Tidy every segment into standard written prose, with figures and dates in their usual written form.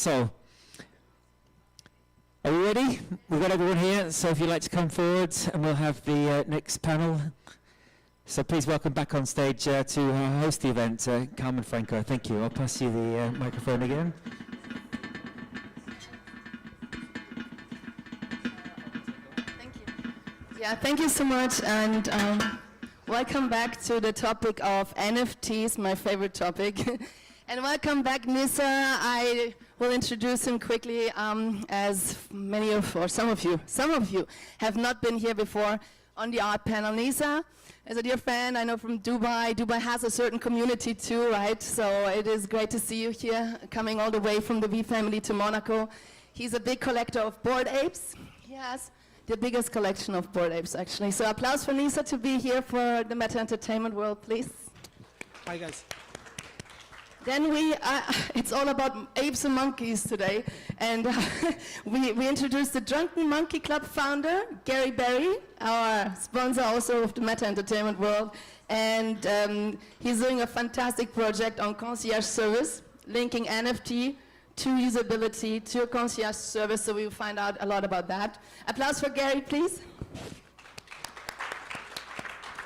So, are we ready? We've got everyone here, so if you'd like to come forward, and we'll have the next panel. So please welcome back on stage to host the event, Carmen Franco. Thank you. I'll pass you the microphone again. Thank you. Yeah, thank you so much, and welcome back to the topic of NFTs, my favorite topic. And welcome back, Nisa. I will introduce him quickly, as many of, or some of you have not been here before on the art panel. Nisa is a dear friend I know from Dubai. Dubai has a certain community too, right? So it is great to see you here, coming all the way from the V family to Monaco. He's a big collector of bored apes. He has the biggest collection of bored apes, actually. So applause for Nisa to be here for the Meta Entertainment World, please. Hi, guys. Then it's all about apes and monkeys today. And we introduced the Drunken Monkey Club founder, Gary Berry, our sponsor also of the Meta Entertainment World. And he's doing a fantastic project on concierge service, linking NFT to usability, to a concierge service, so we will find out a lot about that. Applause for Gary, please.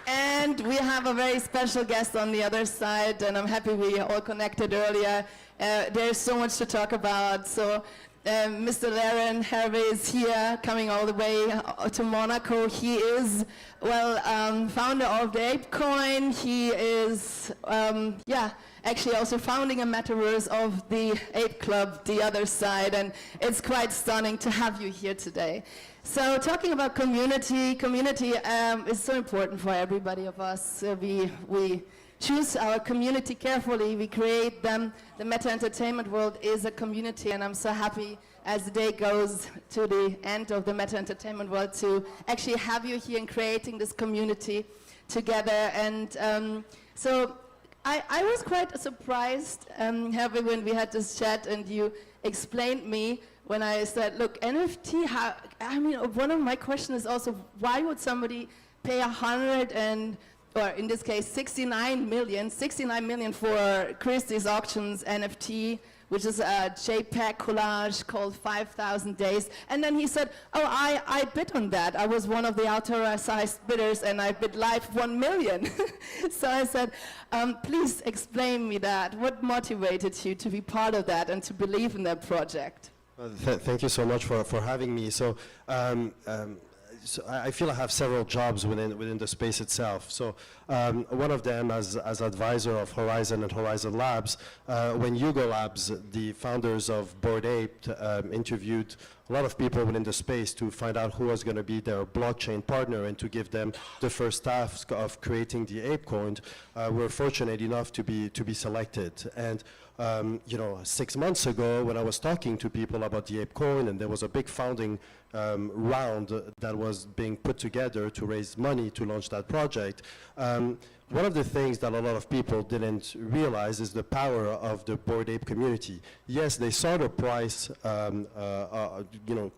And we have a very special guest on the other side, and I'm happy we all connected earlier. There's so much to talk about. So Mr. Laren Hervé is here, coming all the way to Monaco. He is, founder of the ApeCoin. He is, actually also founding a metaverse of the Ape Club, the other side, and it's quite stunning to have you here today. So talking about community is so important for everybody of us. We choose our community carefully, we create them. The Meta Entertainment World is a community, and I'm so happy as the day goes to the end of the Meta Entertainment World to actually have you here in creating this community together. And so I was quite surprised, Hervé, when we had this chat and you explained me when I said, look, NFT, one of my questions is also, why would somebody pay or in this case, 69 million for Christie's Auctions NFT, which is a JPEG collage called 5,000 Days. And then he said, oh, I bid on that. I was one of the authorized bidders, and I bid live 1 million. So I said, please explain me that. What motivated you to be part of that and to believe in that project? Thank you so much for having me. So, so I feel I have several jobs within the space itself. So one of them as advisor of Horizon and Horizon Labs, when Yugo Labs, the founders of Bored Ape, interviewed a lot of people within the space to find out who was going to be their blockchain partner and to give them the first task of creating the ApeCoin, we're fortunate enough to be selected. And 6 months ago, when I was talking to people about the ApeCoin, and there was a big founding round that was being put together to raise money to launch that project, one of the things that a lot of people didn't realize is the power of the Bored Ape community. Yes, they saw the price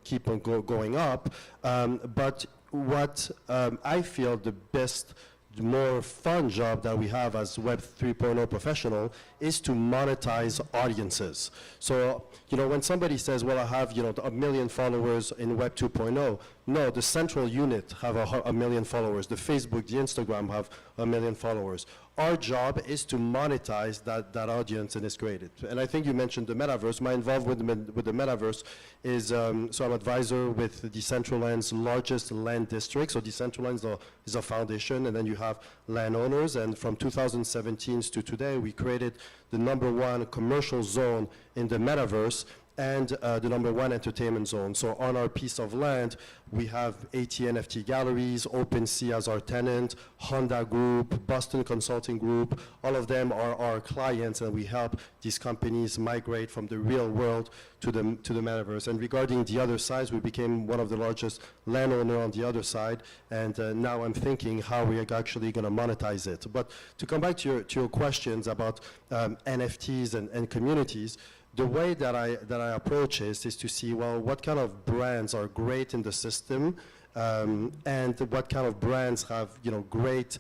keep on going up, but what I feel the best, more fun job that we have as Web 3.0 professional is to monetize audiences. So, when somebody says, well, I have, 1 million followers in Web 2.0, no, the central unit have a million followers. The Facebook, the Instagram have 1 million followers. Our job is to monetize that audience and it's created. And I think you mentioned the metaverse. My involvement with the metaverse is, so I'm advisor with Decentraland's largest land district. So Decentraland is a foundation, and then you have landowners. And from 2017 to today, we created the #1 commercial zone in the metaverse and the #1 entertainment zone. So on our piece of land, we have 80 NFT galleries, OpenSea as our tenant, Honda Group, Boston Consulting Group, all of them are our clients, and we help these companies migrate from the real world to the metaverse. And regarding the other sides, we became one of the largest landowner on the other side, and now I'm thinking how we are actually going to monetize it. But to come back to your questions about NFTs and communities, the way that I approach this is to see, well, what kind of brands are great in the system and what kind of brands have, great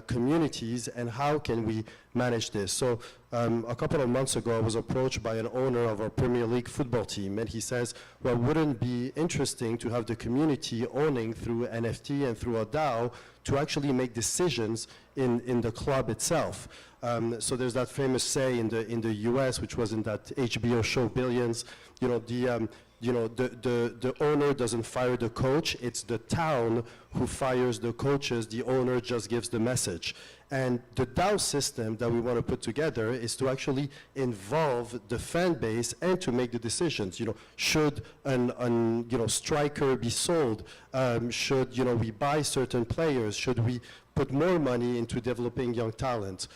communities, and how can we manage this. So a couple of months ago, I was approached by an owner of our Premier League football team, and he says, well, wouldn't it be interesting to have the community owning through NFT and through a DAO to actually make decisions in the club itself. So there's that famous say in the US, which was in that HBO show Billions, the owner doesn't fire the coach, it's the town who fires the coaches, the owner just gives the message. And the DAO system that we want to put together is to actually involve the fan base and to make the decisions. Should an striker be sold? Should we buy certain players? Should we put more money into developing young talent?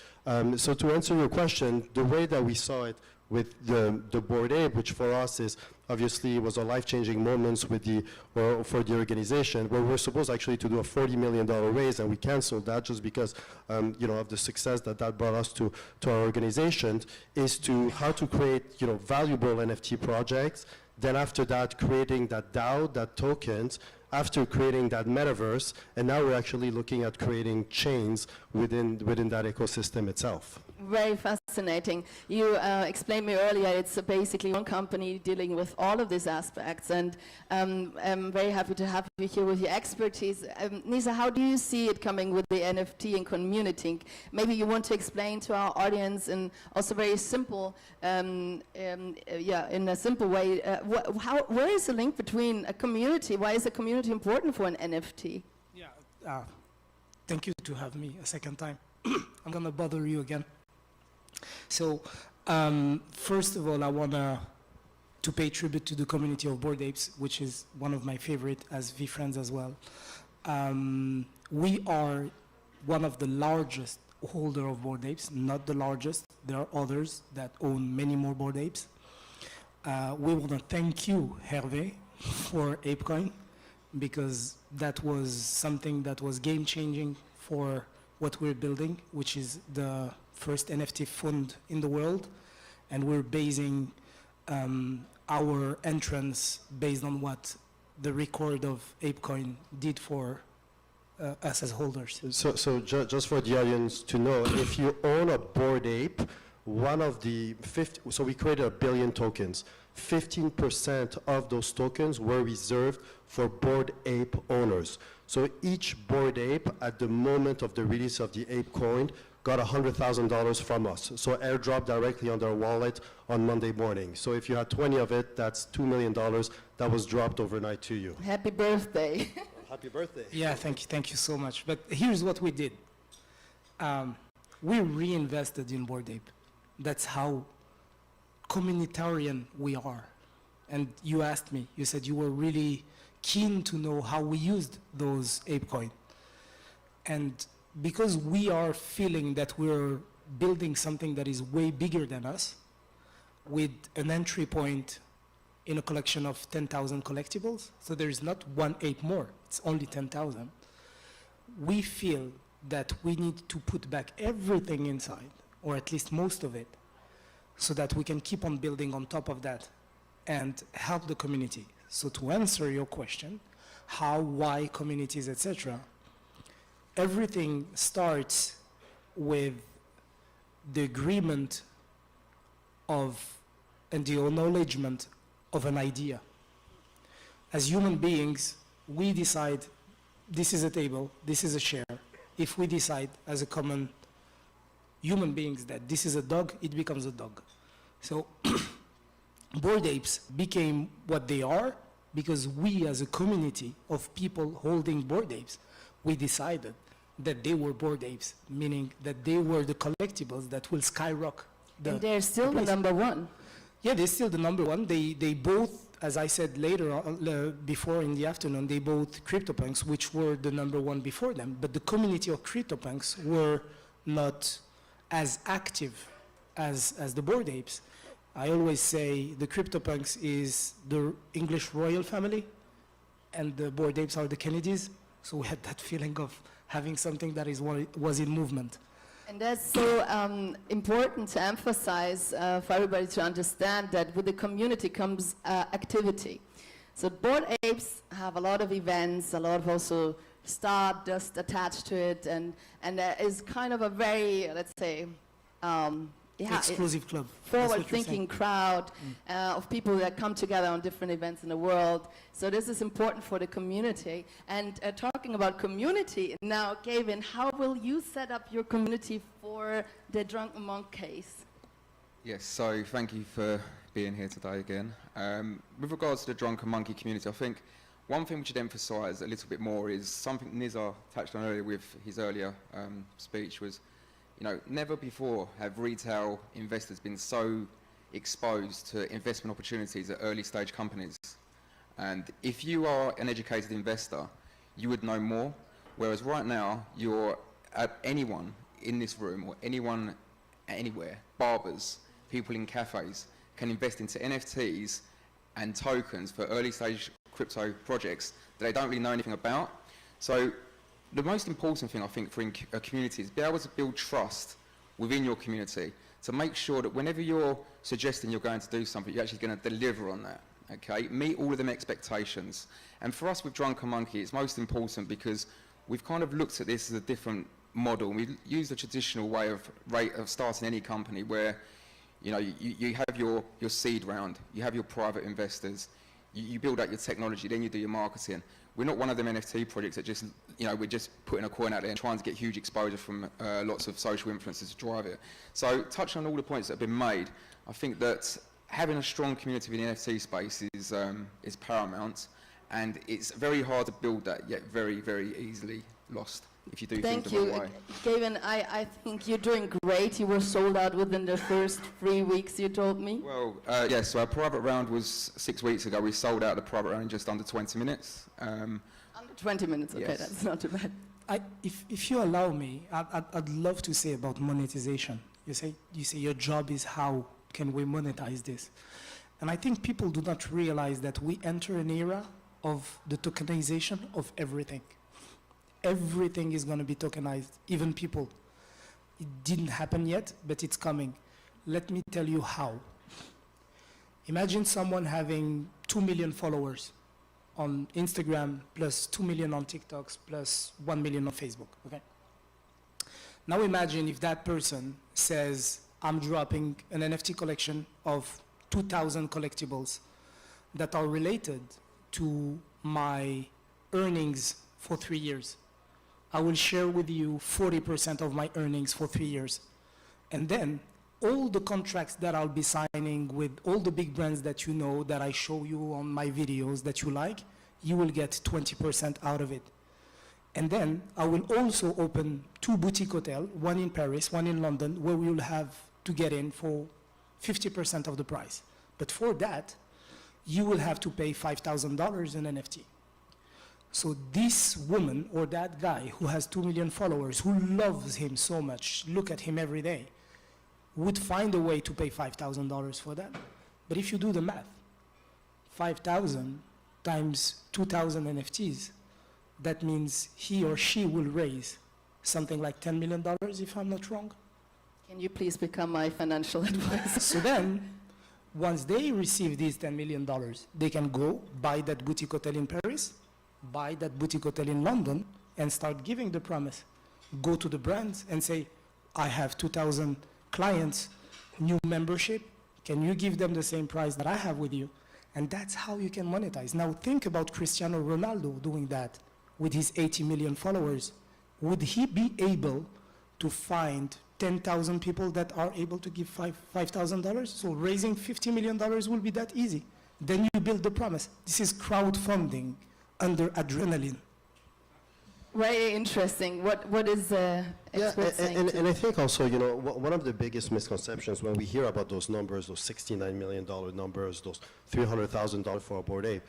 So to answer your question, the way that we saw it with the Bored Ape, which for us is obviously was a life-changing moment for the organization, where we're supposed actually to do a $40 million raise, and we canceled that just because of the success that brought us to our organization, is to how to create valuable NFT projects. Then after that, creating that DAO, that tokens, after creating that metaverse, and now we're actually looking at creating chains within that ecosystem itself. Very fascinating. You explained me earlier, it's basically one company dealing with all of these aspects, and I'm very happy to have you here with your expertise. Nisa, how do you see it coming with the NFT and community? Maybe you want to explain to our audience in also very simple, in a simple way, where is the link between a community? Why is a community important for an NFT? Yeah, thank you to have me a second time. I'm gonna bother you again. So, first of all, I want to pay tribute to the community of Bored Apes, which is one of my favorite as VFriends as well. We are one of the largest holder of Bored Apes, not the largest. There are others that own many more Bored Apes. We want to thank you, Hervé, for ApeCoin, because that was something that was game-changing for what we're building, which is the first NFT fund in the world, and we're basing our entrance based on what the record of ApeCoin did for us as holders. So just for the audience to know, if you own a Bored Ape, one of the 50, so we created 1 billion tokens. 15% of those tokens were reserved for Bored Ape owners. So each Bored Ape, at the moment of the release of the Ape coin, got $100,000 from us. So airdrop directly on their wallet on Monday morning. So if you had 20 of it, that's $2 million that was dropped overnight to you. Happy birthday. Happy birthday. Yeah, thank you so much. But here's what we did. We reinvested in Bored Ape. That's how communitarian we are. And you asked me, you said you were really keen to know how we used those ApeCoin. And because we are feeling that we're building something that is way bigger than us, with an entry point in a collection of 10,000 collectibles, so there is not one ape more, it's only 10,000, we feel that we need to put back everything inside, or at least most of it, so that we can keep on building on top of that and help the community. So to answer your question, how, why, communities, etc., everything starts with the agreement of and the acknowledgement of an idea. As human beings, we decide this is a table, this is a chair. If we decide as a common human beings that this is a dog, it becomes a dog. So Bored Apes became what they are because we as a community of people holding Bored Apes, we decided that they were Bored Apes, meaning that they were the collectibles that will skyrocket. And they're still the number one. Yeah, they're still the number one. They both, as I said later on, before in the afternoon, they both CryptoPunks, which were the number one before them. But the community of CryptoPunks were not as active as the Bored Apes. I always say the CryptoPunks is the English royal family, and the Bored Apes are the Kennedys. So we had that feeling of having something that was in movement. And that's so important to emphasize for everybody to understand that with the community comes activity. So Bored Apes have a lot of events, a lot of also stardust attached to it, and there is kind of a very, let's say, Exclusive club. That's what you're forward-thinking saying. crowd of people that come together on different events in the world. So this is important for the community. And talking about community, now, Gavin, how will you set up your community for the Drunken Monk case? Yes, so thank you for being here today again. With regards to the Drunken Monkey community, I think one thing we should emphasise a little bit more is something Nizar touched on earlier with his earlier speech was, you know, never before have retail investors been so exposed to investment opportunities at early stage companies. And if you are an educated investor, you would know more, whereas right now, anyone in this room or anyone anywhere, barbers, people in cafes, can invest into NFTs and tokens for early stage crypto projects that they don't really know anything about. So the most important thing I think for a community is be able to build trust within your community to make sure that whenever you're suggesting you're going to do something, you're actually going to deliver on that, okay? Meet all of them expectations. And for us with Drunken Monkey, it's most important because we've kind of looked at this as a different model. We use the traditional way of starting any company where, you know, you have your seed round, you have your private investors, you build out your technology, then you do your marketing. We're not one of them NFT projects that just, you know, we're just putting a coin out there and trying to get huge exposure from lots of social influencers to drive it. So touching on all the points that have been made, I think that having a strong community in the NFT space is paramount, and it's very hard to build that, yet very, very easily lost if you do things the wrong way. Gavin, I think you're doing great. You were sold out within the first 3 weeks, you told me. Well, yes, so our private round was 6 weeks ago. We sold out the private round in just under 20 minutes. Under 20 minutes, okay, yes. that's not too bad. If you allow me, I'd love to say about monetization. You say your job is how can we monetize this? And I think people do not realize that we enter an era of the tokenization of everything. Everything is going to be tokenized, even people. It didn't happen yet, but it's coming. Let me tell you how. Imagine someone having 2 million followers on Instagram, plus 2 million on TikToks, plus 1 million on Facebook, okay? Now imagine if that person says, I'm dropping an NFT collection of 2,000 collectibles that are related to my earnings for 3 years. I will share with you 40% of my earnings for 3 years. And then all the contracts that I'll be signing with all the big brands that you know, that I show you on my videos that you like, you will get 20% out of it. And then I will also open 2 boutique hotels, one in Paris, one in London, where we will have to get in for 50% of the price. But for that, you will have to pay $5,000 in NFT. So this woman or that guy who has 2 million followers, who loves him so much, look at him every day, would find a way to pay $5,000 for that. But if you do the math, 5,000 times 2,000 NFTs, that means he or she will raise something like $10 million, if I'm not wrong. Can you please become my financial advisor? So then, once they receive these $10 million, they can go buy that boutique hotel in Paris, buy that boutique hotel in London, and start giving the promise. Go to the brands and say, I have 2,000 clients, new membership, can you give them the same price that I have with you? And that's how you can monetize. Now think about Cristiano Ronaldo doing that with his 80 million followers. Would he be able to find 10,000 people that are able to give $5,000? So raising $50 million will be that easy. Then you build the promise. This is crowdfunding under adrenaline. Very interesting. What is expert saying? And I think also, you know, one of the biggest misconceptions when we hear about those numbers, those $69 million numbers, those $300,000 for a Bored Ape.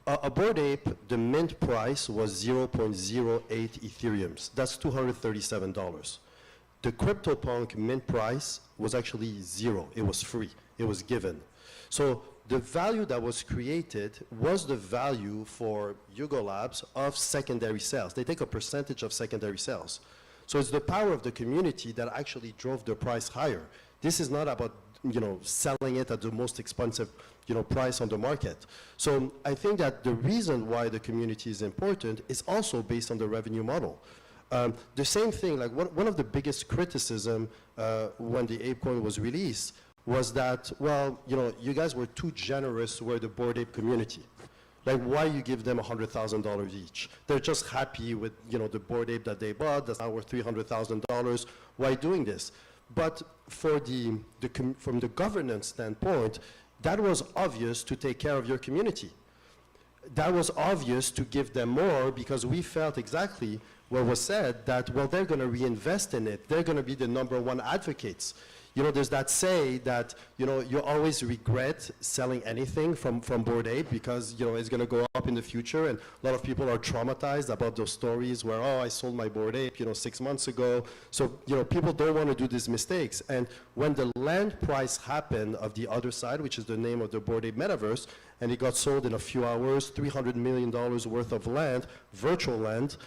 A Bored Ape, the mint price was 0.08 Ethereums. That's $237. The CryptoPunk mint price was actually 0. It was free. It was given. So the value that was created was the value for Yugo Labs of secondary sales. They take a percentage of secondary sales. So it's the power of the community that actually drove the price higher. This is not about selling it at the most expensive, price on the market. So I think that the reason why the community is important is also based on the revenue model. The same thing, like one of the biggest criticism when the ApeCoin was released was that, well, you guys were too generous with the Bored Ape community. Like, why you give them $100,000 each? They're just happy with, the Bored Ape that they bought, that's now worth $300,000. Why doing this? But for from the governance standpoint, that was obvious to take care of your community. That was obvious to give them more because we felt exactly what was said, that, well, they're going to reinvest in it. They're going to be the #1 advocates. There's that say that, you always regret selling anything from Bored Ape because, it's going to go up in the future. And a lot of people are traumatized about those stories where, oh, I sold my Bored Ape, 6 months ago. So, people don't want to do these mistakes. And when the land price happened of the other side, which is the name of the Bored Ape metaverse, and it got sold in a few hours, $300 million worth of land, virtual land,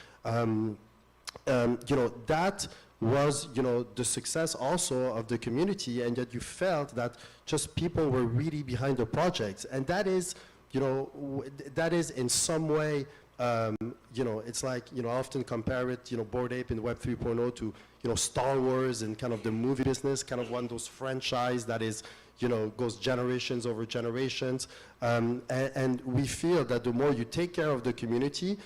that was, the success also of the community, and that you felt that just people were really behind the projects. And that is, that is in some way, it's like, I often compare it, Bored Ape in Web 3.0 to, Star Wars and kind of the movie business, kind of one of those franchise that is, goes generations over generations. And we feel that the more you take care of the community,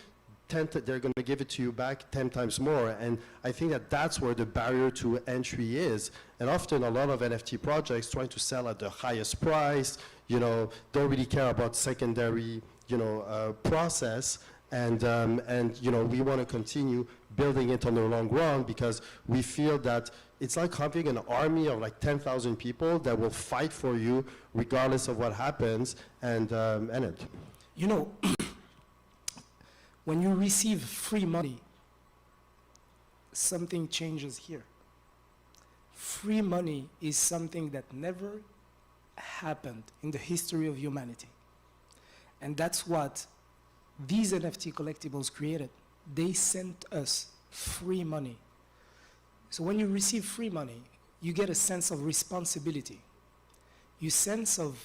they're going to give it to you back 10 times more. And I think that that's where the barrier to entry is. And often a lot of NFT projects trying to sell at the highest price, don't really care about secondary, process. And we want to continue building it on the long run because we feel that it's like having an army of like 10,000 people that will fight for you regardless of what happens. And it. When you receive free money, something changes here. Free money is something that never happened in the history of humanity. And that's what these NFT collectibles created. They sent us free money. So when you receive free money, you get a sense of responsibility. You sense of,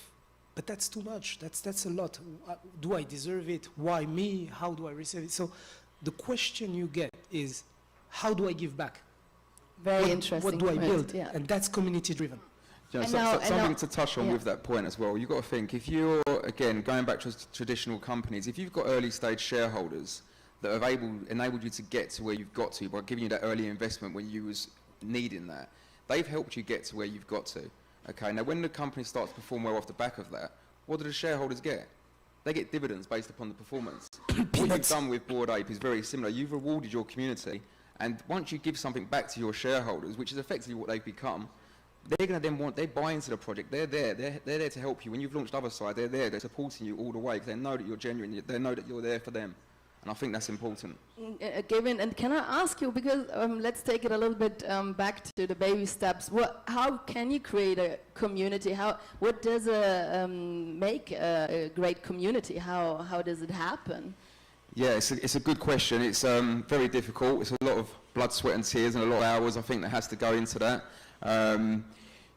but that's too much, that's a lot. Do I deserve it? Why me? How do I receive it? So the question you get is, how do I give back? Very interesting. What do I build? Yeah. And that's community driven. Something to touch on with that point as well. You've got to think, if you're, again, going back to traditional companies, if you've got early stage shareholders that have enabled you to get to where you've got to by giving you that early investment when you was needing that, they've helped you get to where you've got to. Okay, now when the company starts to perform well off the back of that, what do the shareholders get? They get dividends based upon the performance. What you've done with Bored Ape is very similar. You've rewarded your community, and once you give something back to your shareholders, which is effectively what they've become, they're going to then they buy into the project. They're there to help you. When you've launched other side, they're supporting you all the way because they know that you're genuine. They know that you're there for them. And I think that's important. Gavin, and can I ask you, because let's take it a little bit back to the baby steps. How can you create a community? What does make a great community? How does it happen? Yeah, it's a good question. It's very difficult. It's a lot of blood, sweat and tears and a lot of hours, I think, that has to go into that.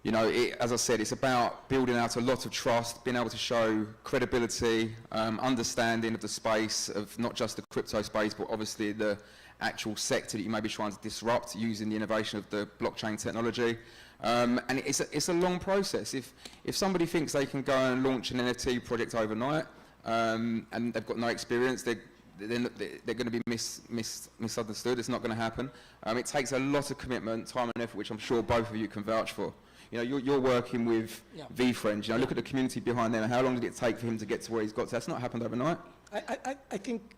As I said, it's about building out a lot of trust, being able to show credibility, understanding of the space, of not just the crypto space, but obviously the actual sector that you may be trying to disrupt using the innovation of the blockchain technology. And it's a long process. If somebody thinks they can go and launch an NFT project overnight, and they've got no experience, they're going to be misunderstood. It's not going to happen. It takes a lot of commitment, time and effort, which I'm sure both of you can vouch for. You're working with VFriends. Look at the community behind them. How long did it take for him to get to where he's got to? That's not happened overnight. I think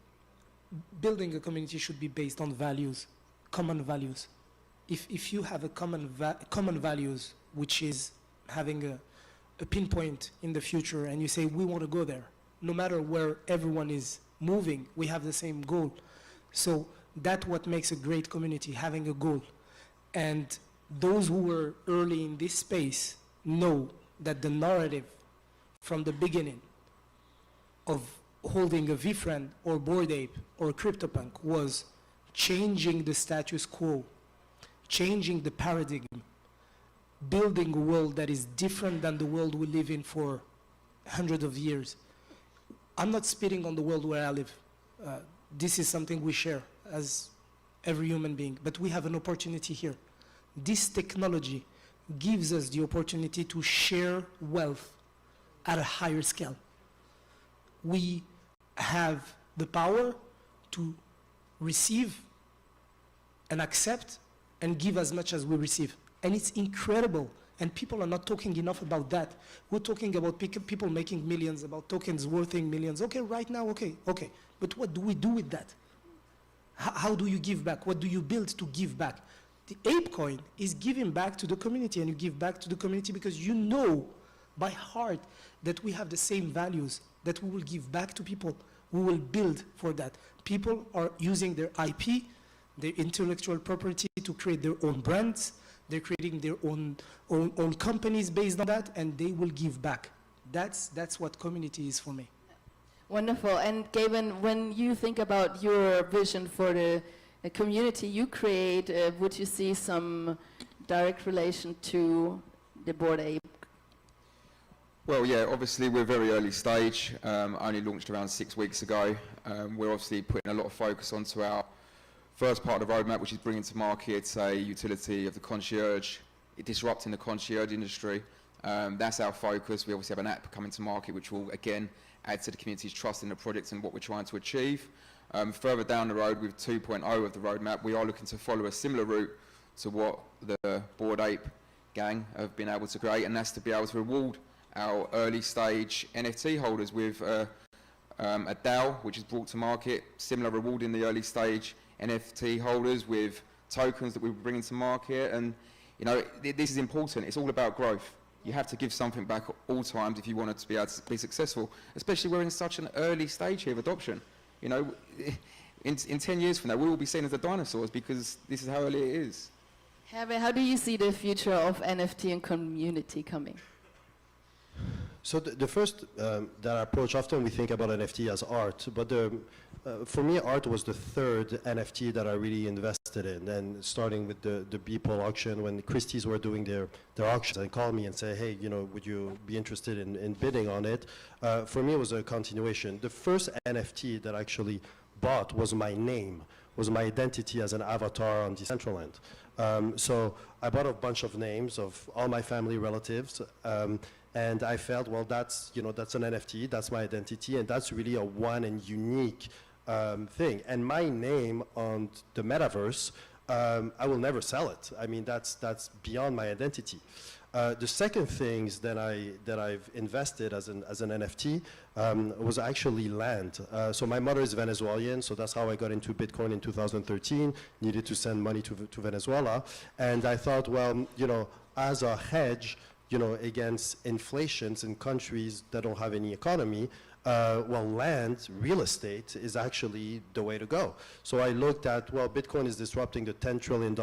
building a community should be based on values, common values. If you have a common values, which is having a pinpoint in the future, and you say we want to go there, no matter where everyone is moving, we have the same goal. So that's what makes a great community, having a goal. And those who were early in this space know that the narrative from the beginning of holding a VFriend or Bored Ape or CryptoPunk was changing the status quo, changing the paradigm, building a world that is different than the world we live in for hundreds of years. I'm not spitting on the world where I live. This is something we share as every human being, but we have an opportunity here. This technology gives us the opportunity to share wealth at a higher scale. We have the power to receive and accept and give as much as we receive. And it's incredible. And people are not talking enough about that. We're talking about people making millions, about tokens worthing millions. Okay, right now, okay. But what do we do with that? How do you give back? What do you build to give back? The ApeCoin is giving back to the community, and you give back to the community because you know by heart that we have the same values, that we will give back to people. We will build for that. People are using their IP, their intellectual property to create their own brands. They're creating their own companies based on that, and they will give back. That's what community is for me. Wonderful. And Gavin, when you think about your vision for the community you create, would you see some direct relation to the Bored Ape? Well, yeah, obviously we're very early stage, only launched around 6 weeks ago. We're obviously putting a lot of focus onto our first part of the roadmap, which is bringing to market a utility of the concierge, disrupting the concierge industry. That's our focus. We obviously have an app coming to market, which will, again, add to the community's trust in the project and what we're trying to achieve. Further down the road with 2.0 of the roadmap, we are looking to follow a similar route to what the Bored Ape gang have been able to create, and that's to be able to reward our early stage NFT holders with a DAO, which is brought to market, similar rewarding the early stage NFT holders with tokens that we're bringing to market. And you know, this is important. It's all about growth. You have to give something back at all times if you want it to be able to be successful, especially we're in such an early stage here of adoption. You know, in 10 years from now, we will be seen as the dinosaurs because this is how early it is. Hervé, how do you see the future of NFT and community coming? So the first that I approach, often we think about NFT as art, but for me, art was the third NFT that I really invested in. And starting with the Beeple auction, when Christie's were doing their auctions and called me and say, hey, you know, would you be interested in bidding on it? For me, it was a continuation. The first NFT that I actually bought was my name, was my identity as an avatar on Decentraland. So I bought a bunch of names of all my family relatives. And I felt, well, that's an NFT, that's my identity, and that's really a one and unique thing. And my name on the metaverse, I will never sell it. I mean, that's beyond my identity. The second things that I've invested as an NFT was actually land. So my mother is Venezuelan, so that's how I got into Bitcoin in 2013. Needed to send money to Venezuela, and I thought, well, you know, as a hedge, you know, against inflations in countries that don't have any economy, well, land, real estate is actually the way to go. So I looked at, well, Bitcoin is disrupting the $10 trillion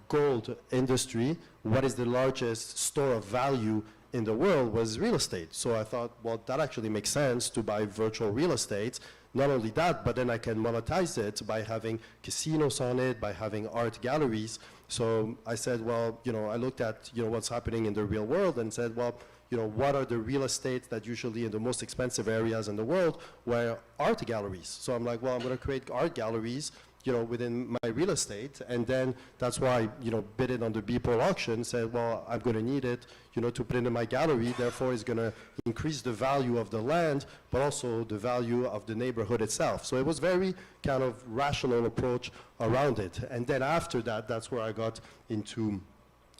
gold industry. What is the largest store of value in the world was real estate. So I thought, well, that actually makes sense to buy virtual real estate. Not only that, but then I can monetize it by having casinos on it, by having art galleries. So I said, well, you know, I looked at, you know, what's happening in the real world and said, well, you know, what are the real estate that usually in the most expensive areas in the world where art galleries? So I'm like, well, I'm going to create art galleries, you know, within my real estate. And then that's why, you know, bid it on the Beeple auction, said, well, I'm going to need it, you know, to put it in my gallery. Therefore, it's going to increase the value of the land, but also the value of the neighborhood itself. So it was very kind of rational approach around it. And then after that, that's where I got into,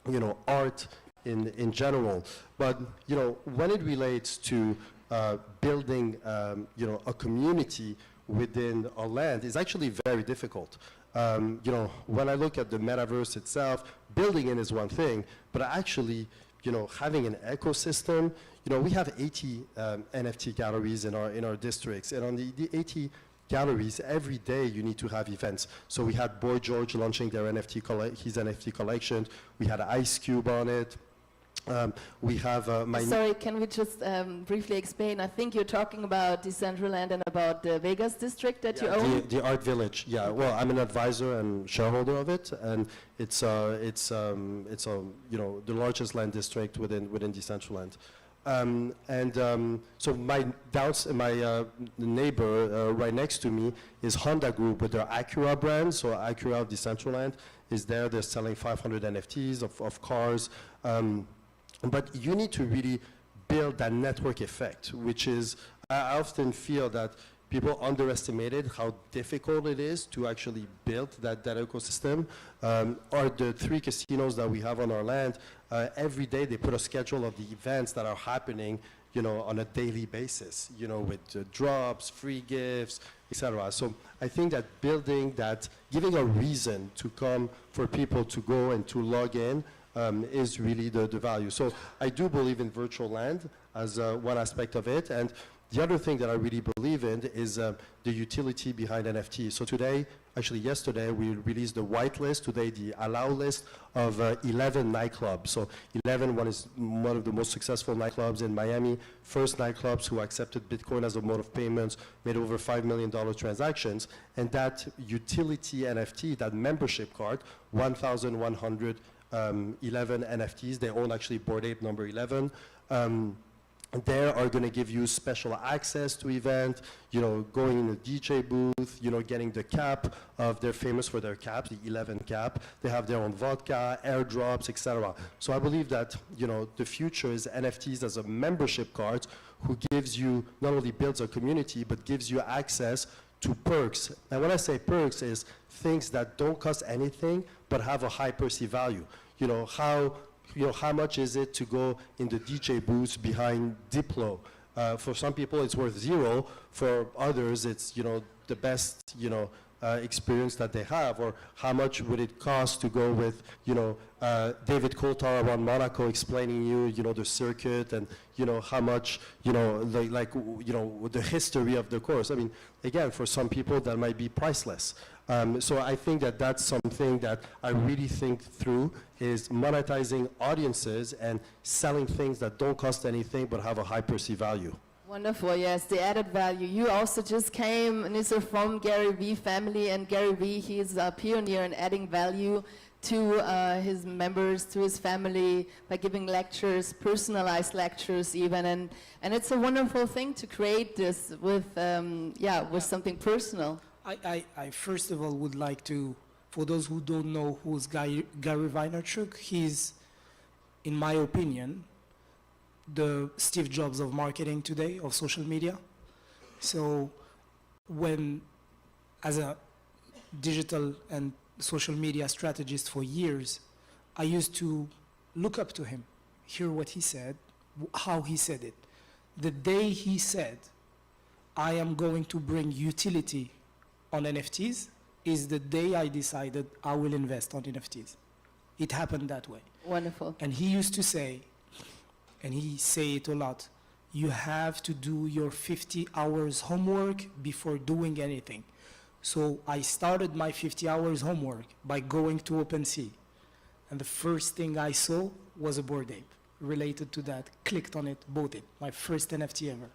you know, art in general. But, you know, when it relates to building, you know, a community within a land is actually very difficult. You know, when I look at the metaverse itself, building it is one thing, but actually, you know, having an ecosystem, you know, we have 80 NFT galleries in our districts, and on the 80 galleries, every day you need to have events. So we had Boy George launching their his NFT collection. We had Ice Cube on it. We have my... Sorry, can we just briefly explain? I think you're talking about Decentraland and about the Vegas district that you own. The Art Village, yeah. Well, I'm an advisor and shareholder of it, and it's you know, the largest land district within Decentraland. So my neighbor right next to me is Honda Group with their Acura brand. So Acura of Decentraland is there. They're selling 500 NFTs of cars. But you need to really build that network effect, which is, I often feel that people underestimated how difficult it is to actually build that ecosystem. Or the 3 casinos that we have on our land, every day they put a schedule of the events that are happening, you know, on a daily basis, you know, with drops, free gifts, etc. So I think that building that, giving a reason to come for people to go and to log in is really the value. So I do believe in virtual land as one aspect of it. And the other thing that I really believe in is the utility behind NFT. So today, actually yesterday, we released the whitelist, today the allow list of 11 nightclubs. So 11, one is one of the most successful nightclubs in Miami, first nightclubs who accepted Bitcoin as a mode of payments, made over $5 million transactions. And that utility NFT, that membership card, 1,111 NFTs, they own actually Bored Ape number 11. They are going to give you special access to event, you know, going in a DJ booth, you know, getting the cap of, they're famous for their caps, the 11 cap. They have their own vodka, airdrops, etc. So I believe that, you know, the future is NFTs as a membership card who gives you, not only builds a community, but gives you access to perks. And when I say perks is things that don't cost anything, but have a high perceived value. You know, how much is it to go in the DJ booth behind Diplo? For some people, it's worth $0. For others, it's, you know, the best, you know, experience that they have. Or how much would it cost to go with, you know, David Coulthard around Monaco explaining you know, the circuit and, you know, how much, you know, like you know, the history of the course. I mean, again, for some people, that might be priceless. So I think that that's something that I really think through, is monetizing audiences and selling things that don't cost anything but have a high perceived value. Wonderful, yes, the added value. You also just came, Nizar, from Gary Vee family, and Gary Vee, he's a pioneer in adding value to his members, to his family, by giving lectures, personalized lectures even, and it's a wonderful thing to create this with, with something personal. I first of all would like to, for those who don't know who's Gary Vaynerchuk, he's, in my opinion, the Steve Jobs of marketing today, of social media. So when, as a digital and social media strategist for years, I used to look up to him, hear what he said, how he said it. The day he said, I am going to bring utility on NFTs, is the day I decided I will invest on NFTs. It happened that way. Wonderful. And he used to say, and he say it a lot, you have to do your 50 hours homework before doing anything. So I started my 50 hours homework by going to OpenSea. And the first thing I saw was a Bored Ape related to that, clicked on it, bought it, my first NFT ever.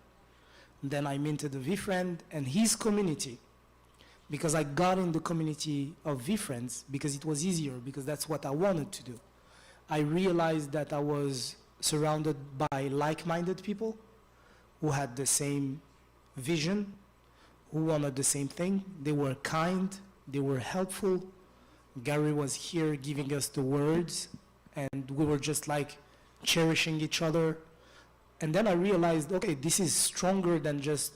And then I minted a VFriend and his community, because I got in the community of VFriends because it was easier, because that's what I wanted to do. I realized that I was surrounded by like-minded people who had the same vision, who wanted the same thing. They were kind, they were helpful. Gary was here giving us the words, and we were just like cherishing each other. And then I realized, okay, this is stronger than just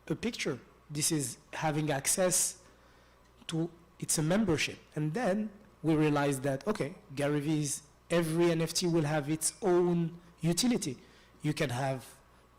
a picture. This is having access to, it's a membership. And then we realized that, okay, Gary Vee's, every NFT will have its own utility. You can have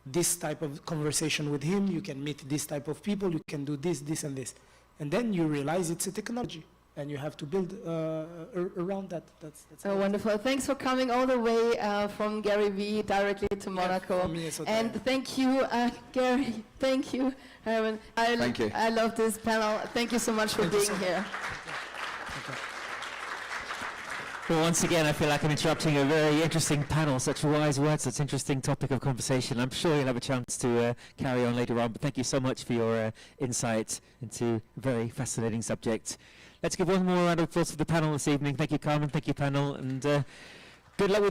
this type of conversation with him, you can meet this type of people, you can do this, this, and this. And then you realize it's a technology, and you have to build around that. That's Oh, wonderful. Thanks for coming all the way from Gary Vee directly to Monaco. And thank you, Gary. Thank you, Herman. Thank you. I love this panel. Thank you so much for being here. Well, once again, I feel like I'm interrupting a very interesting panel. Such wise words, such interesting topic of conversation. I'm sure you'll have a chance to carry on later on, but thank you so much for your insight into a very fascinating subject. Let's give one more round of applause for the panel this evening. Thank you, Carmen. Thank you, panel. And good luck with